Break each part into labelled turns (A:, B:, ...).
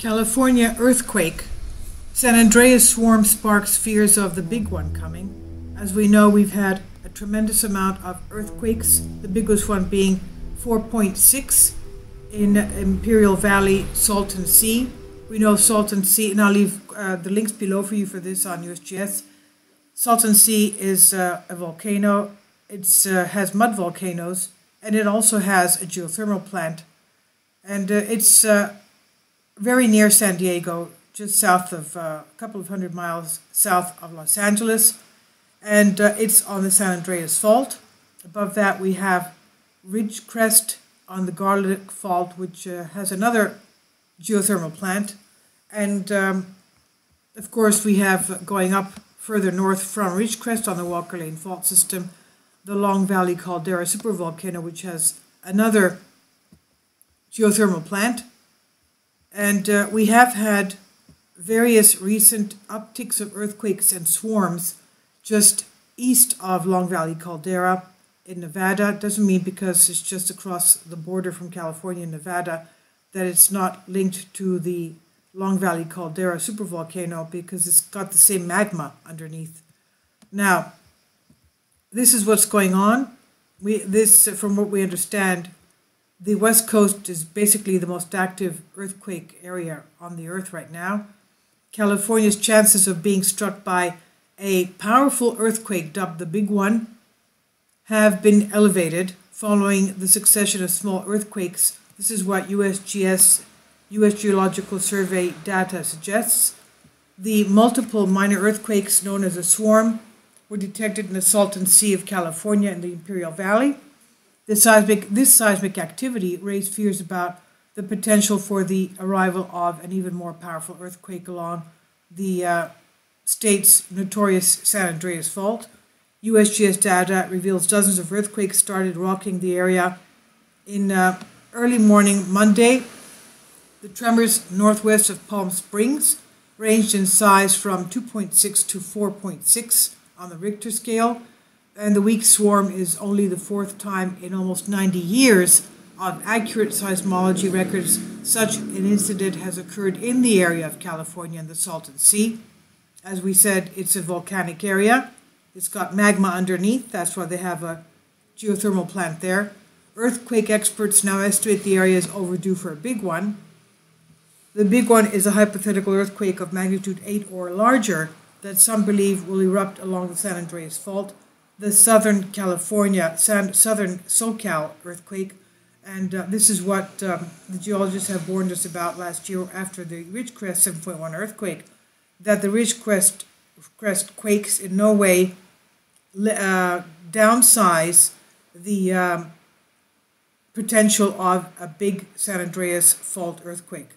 A: California earthquake. San Andreas swarm sparks fears of the big one coming. As we know, we've had a tremendous amount of earthquakes, the biggest one being 4.6 in Imperial Valley, Salton Sea. We know Salton Sea, and I'll leave the links below for you for this on USGS. Salton Sea is a volcano. It has mud volcanoes, and it also has a geothermal plant. And it's very near San Diego, just south of a couple of 100 miles south of Los Angeles. And it's on the San Andreas Fault. Above that, we have Ridgecrest on the Golet Fault, which has another geothermal plant. And of course, we have going up further north from Ridgecrest on the Walker Lane Fault System, the Long Valley Caldera supervolcano, which has another geothermal plant. And we have had various recent upticks of earthquakes and swarms just east of Long Valley Caldera in Nevada. It doesn't mean because it's just across the border from California and Nevada that it's not linked to the Long Valley Caldera supervolcano, because it's got the same magma underneath. Now, this is what's going on. From what we understand, the West Coast is basically the most active earthquake area on the Earth right now. California's chances of being struck by a powerful earthquake, dubbed the Big One, have been elevated following the succession of small earthquakes. This is what USGS, U.S. Geological Survey data suggests. The multiple minor earthquakes known as a swarm were detected in the Salton Sea of California and the Imperial Valley. This seismic activity raised fears about the potential for the arrival of an even more powerful earthquake along the state's notorious San Andreas Fault. USGS data reveals dozens of earthquakes started rocking the area in early morning Monday. The tremors northwest of Palm Springs ranged in size from 2.6 to 4.6 on the Richter scale. And the weak swarm is only the fourth time in almost 90 years of accurate seismology records such an incident has occurred in the area of California and the Salton Sea. As we said, it's a volcanic area. It's got magma underneath. That's why they have a geothermal plant there. Earthquake experts now estimate the area is overdue for a big one. The big one is a hypothetical earthquake of magnitude 8 or larger that some believe will erupt along the San Andreas Fault, the Southern California, Southern SoCal earthquake. And this is what the geologists have warned us about last year after the Ridgecrest 7.1 earthquake, that the Ridgecrest quakes in no way downsize the potential of a big San Andreas Fault earthquake.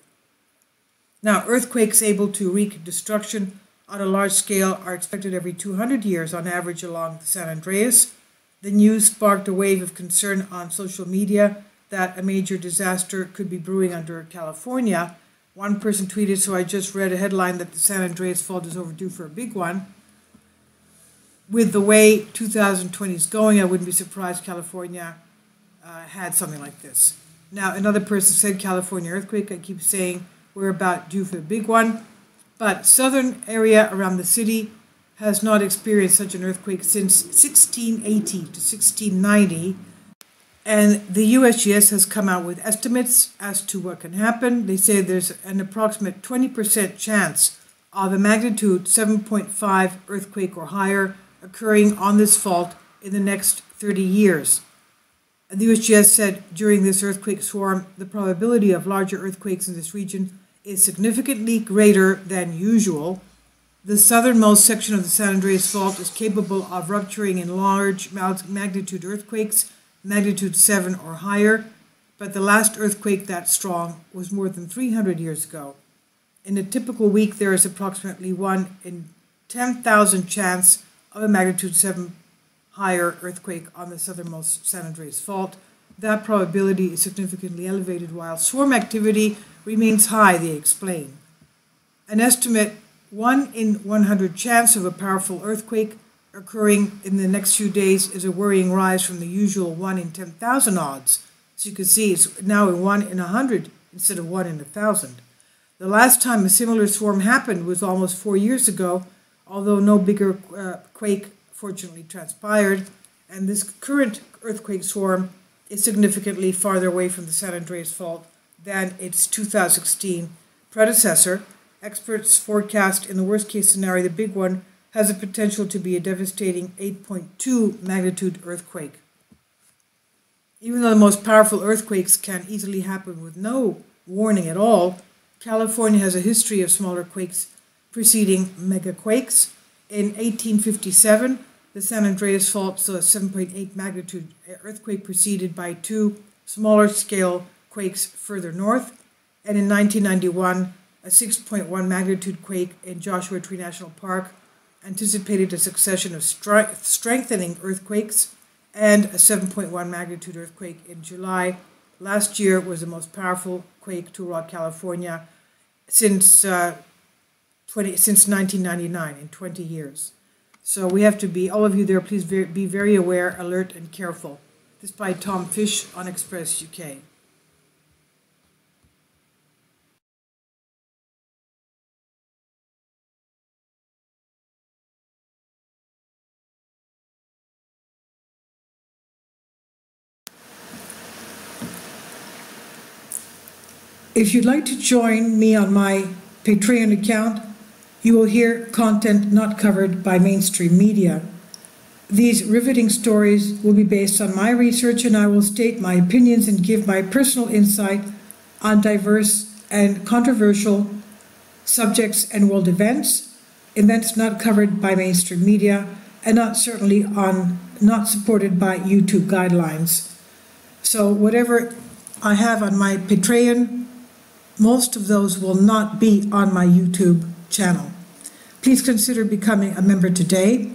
A: Now, earthquakes able to wreak destruction on a large scale are expected every 200 years on average along the San Andreas. The news sparked a wave of concern on social media that a major disaster could be brewing under California. One person tweeted, so I just read a headline that the San Andreas Fault is overdue for a big one. With the way 2020 is going, I wouldn't be surprised California had something like this. Now, another person said California earthquake. I keep saying we're about due for a big one. But southern area around the city has not experienced such an earthquake since 1680 to 1690. And the USGS has come out with estimates as to what can happen. They say there's an approximate 20% chance of a magnitude 7.5 earthquake or higher occurring on this fault in the next 30 years. And the USGS said during this earthquake swarm, the probability of larger earthquakes in this region is significantly greater than usual. The southernmost section of the San Andreas Fault is capable of rupturing in large magnitude earthquakes, magnitude 7 or higher, but the last earthquake that strong was more than 300 years ago. In a typical week, there is approximately 1 in 10,000 chance of a magnitude 7 higher earthquake on the southernmost San Andreas Fault. That probability is significantly elevated while swarm activity remains high, they explain. An estimate 1 in 100 chance of a powerful earthquake occurring in the next few days is a worrying rise from the usual 1 in 10,000 odds. So you can see it's now 1 in 100 instead of 1 in 1,000. The last time a similar swarm happened was almost 4 years ago, although no bigger quake fortunately transpired, and this current earthquake swarm is significantly farther away from the San Andreas fault than its 2016 predecessor. Experts forecast in the worst case scenario the big one has the potential to be a devastating 8.2 magnitude earthquake. Even though the most powerful earthquakes can easily happen with no warning at all, California has a history of smaller quakes preceding megaquakes. In 1857, the San Andreas fault saw a 7.8 magnitude earthquake preceded by two smaller scale quakes further north, and in 1991, a 6.1 magnitude quake in Joshua Tree National Park anticipated a succession of strengthening earthquakes, and a 7.1 magnitude earthquake in July. Last year was the most powerful quake to rock California since 1999, in 20 years. So we have to be, all of you there, please be very aware, alert, and careful. This by Tom Fish on Express UK. If you'd like to join me on my Patreon account, you will hear content not covered by mainstream media. These riveting stories will be based on my research, and I will state my opinions and give my personal insight on diverse and controversial subjects and world events not covered by mainstream media, and not supported by YouTube guidelines. So whatever I have on my Patreon, most of those will not be on my YouTube channel. Please consider becoming a member today.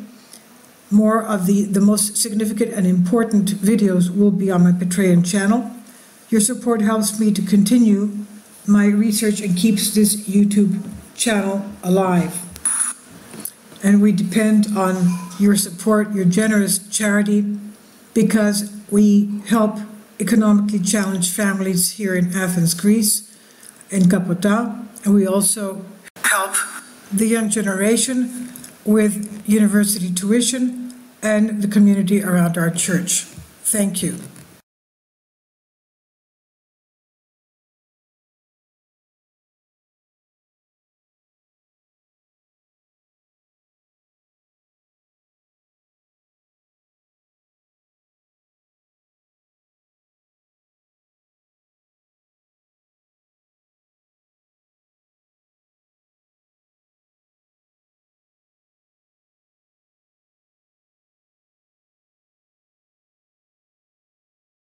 A: More of the most significant and important videos will be on my Patreon channel. Your support helps me to continue my research and keeps this YouTube channel alive. And we depend on your support, your generous charity, because we help economically challenged families here in Athens, Greece, in Kapota, and we also help the young generation with university tuition and the community around our church. Thank you.